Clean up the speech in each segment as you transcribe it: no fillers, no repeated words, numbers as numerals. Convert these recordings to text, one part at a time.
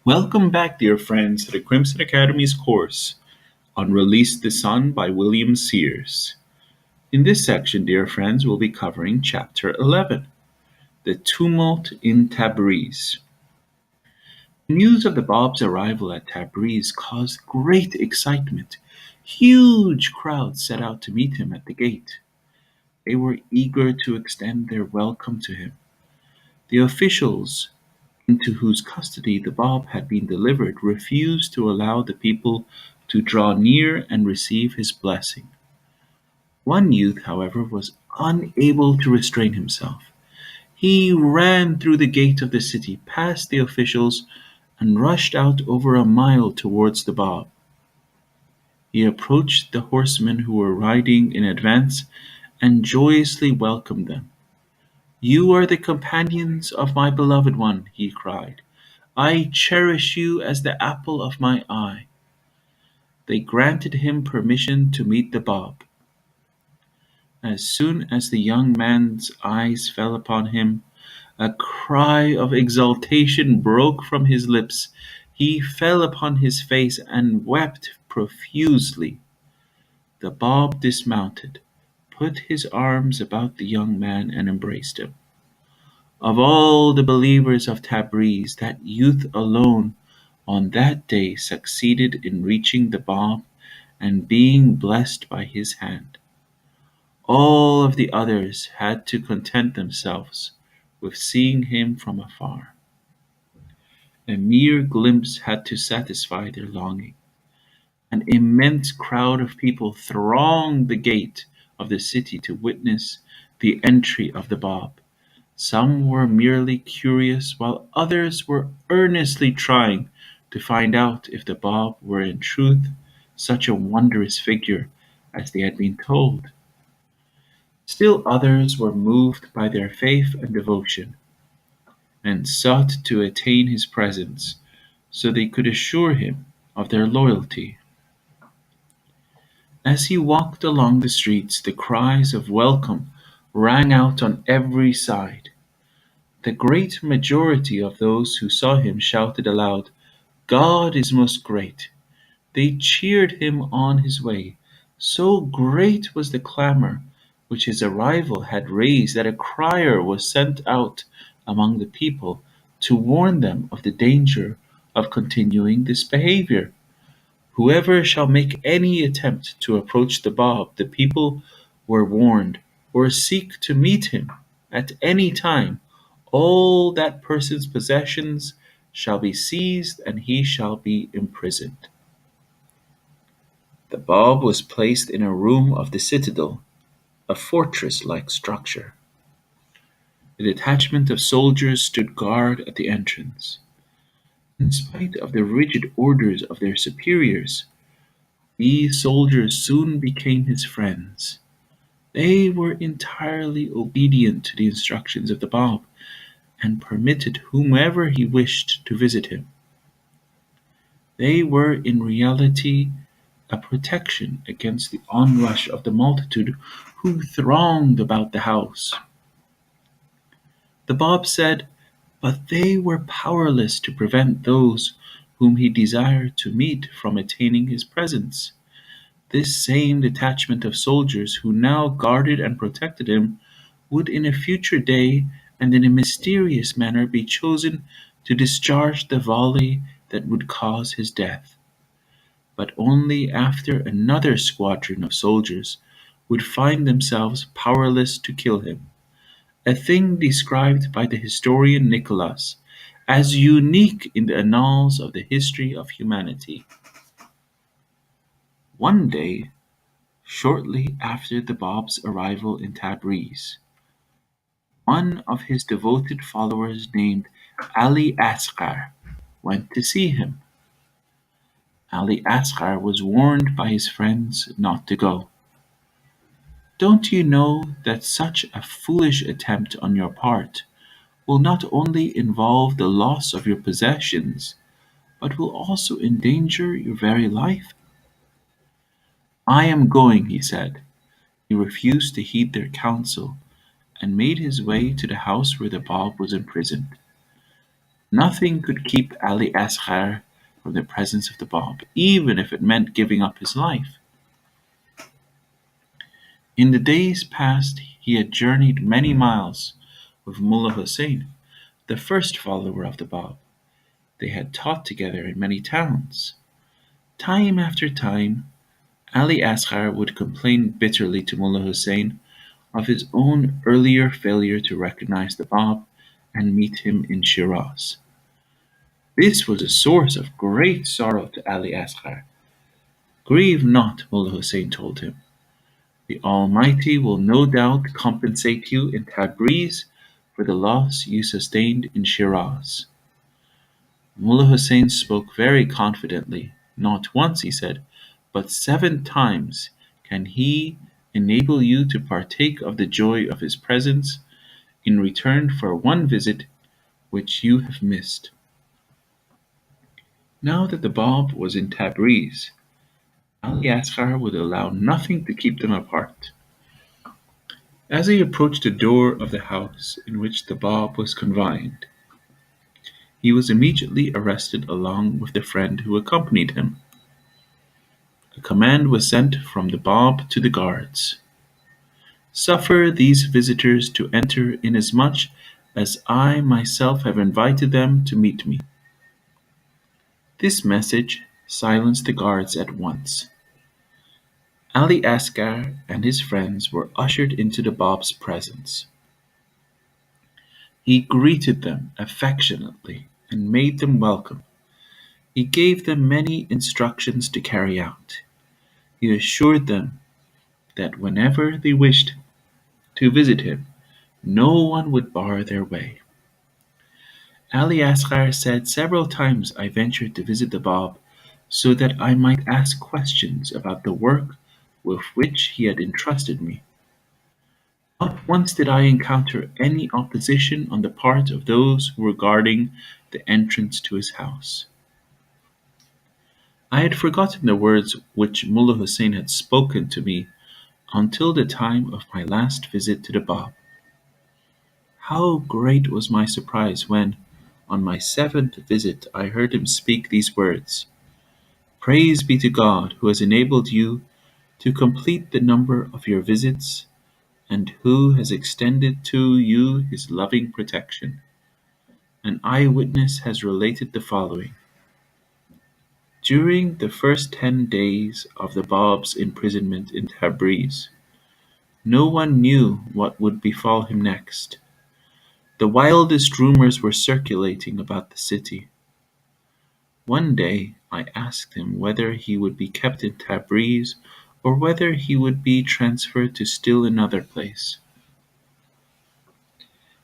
Welcome back, dear friends, to the Crimson Academy's course on Release the Sun by William Sears. In this section, dear friends, we'll be covering Chapter 11, The Tumult in Tabriz. The news of the Bab's arrival at Tabriz caused great excitement. Huge crowds set out to meet him at the gate. They were eager to extend their welcome to him. The officials into whose custody the Bab had been delivered refused to allow the people to draw near and receive his blessing. One youth, however, was unable to restrain himself. He ran through the gate of the city, past the officials, and rushed out over a mile towards the Bab. He approached the horsemen who were riding in advance and joyously welcomed them. "You are the companions of my beloved one," he cried. "I cherish you as the apple of my eye." They granted him permission to meet the Bab. As soon as the young man's eyes fell upon him, a cry of exultation broke from his lips. He fell upon his face and wept profusely. The Bab dismounted, put his arms about the young man, and embraced him. Of all the believers of Tabriz, that youth alone on that day succeeded in reaching the Bab and being blessed by his hand. All of the others had to content themselves with seeing him from afar. A mere glimpse had to satisfy their longing. An immense crowd of people thronged the gate of the city to witness the entry of the Bab. Some were merely curious, while others were earnestly trying to find out if the Bab were in truth such a wondrous figure as they had been told. Still others were moved by their faith and devotion, and sought to attain his presence so they could assure him of their loyalty. As he walked along the streets, the cries of welcome rang out on every side. The great majority of those who saw him shouted aloud, "God is most great." They cheered him on his way. So great was the clamor which his arrival had raised that a crier was sent out among the people to warn them of the danger of continuing this behavior. "Whoever shall make any attempt to approach the Bab," the people were warned, "or seek to meet him at any time, all that person's possessions shall be seized and he shall be imprisoned." The Bab was placed in a room of the citadel, a fortress-like structure. A detachment of soldiers stood guard at the entrance. In spite of the rigid orders of their superiors, these soldiers soon became his friends. They were entirely obedient to the instructions of the Bab and permitted whomever he wished to visit him. They were in reality a protection against the onrush of the multitude who thronged about the house. The Bab said, but they were powerless to prevent those whom he desired to meet from attaining his presence. This same detachment of soldiers who now guarded and protected him would in a future day and in a mysterious manner be chosen to discharge the volley that would cause his death, but only after another squadron of soldiers would find themselves powerless to kill him, a thing described by the historian Nicholas as unique in the annals of the history of humanity. One day, shortly after the Bab's arrival in Tabriz, one of his devoted followers named Ali Asghar went to see him. Ali Asghar was warned by his friends not to go. "Don't you know that such a foolish attempt on your part will not only involve the loss of your possessions, but will also endanger your very life?" "I am going," he said. He refused to heed their counsel and made his way to the house where the Bab was imprisoned. Nothing could keep Ali Asghar from the presence of the Bab, even if it meant giving up his life. In the days past he had journeyed many miles with Mullah Hussein, the first follower of the Bab. They had taught together in many towns. Time after time, Ali Asghar would complain bitterly to Mullah Hussein of his own earlier failure to recognize the Bab and meet him in Shiraz. This was a source of great sorrow to Ali Asghar. "Grieve not," Mullah Hussein told him. "The Almighty will no doubt compensate you in Tabriz for the loss you sustained in Shiraz." Mullah Hussein spoke very confidently. "Not once," he said, "but 7 times can he enable you to partake of the joy of his presence in return for one visit which you have missed." Now that the Bab was in Tabriz, Ali Asghar would allow nothing to keep them apart. As he approached the door of the house in which the Bab was confined, he was immediately arrested along with the friend who accompanied him. A command was sent from the Bab to the guards: "Suffer these visitors to enter inasmuch as I myself have invited them to meet me." This message silenced the guards at once. Ali Asghar and his friends were ushered into the Bab's presence. He greeted them affectionately and made them welcome. He gave them many instructions to carry out. He assured them that whenever they wished to visit him, no one would bar their way. Ali Asghar said, "Several times I ventured to visit the Bab so that I might ask questions about the work with which he had entrusted me. Not once did I encounter any opposition on the part of those who were guarding the entrance to his house." I had forgotten the words which Mullah Hussein had spoken to me until the time of my last visit to the Bab. How great was my surprise when, on my 7th visit, I heard him speak these words: "Praise be to God who has enabled you to complete the number of your visits and who has extended to you his loving protection." An eyewitness has related the following: During the first 10 days of the Bab's imprisonment in Tabriz, no one knew what would befall him next. The wildest rumors were circulating about the city. One day I asked him whether he would be kept in Tabriz or whether he would be transferred to still another place.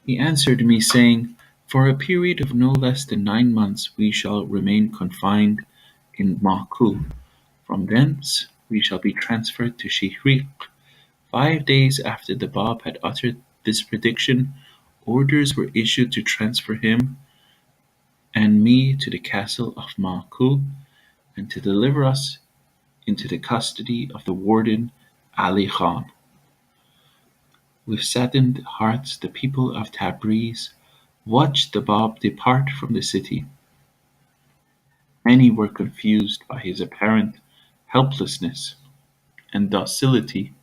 He answered me, saying, "For a period of no less than 9 months we shall remain confined in Maku. From thence we shall be transferred to Shihriq." 5 days after the Bab had uttered this prediction, orders were issued to transfer him and me to the castle of Maku and to deliver us into the custody of the warden Ali Khan. With saddened hearts the people of Tabriz watched the Bab depart from the city. Many were confused by his apparent helplessness and docility.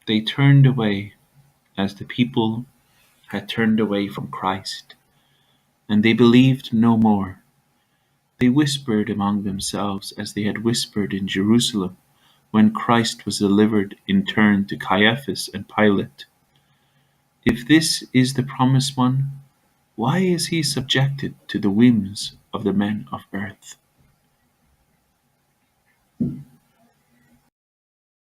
They turned away as the people had turned away from Christ, and they believed no more. They whispered among themselves as they had whispered in Jerusalem when Christ was delivered in turn to Caiaphas and Pilate: "If this is the promised one, why is he subjected to the whims of the men of earth?"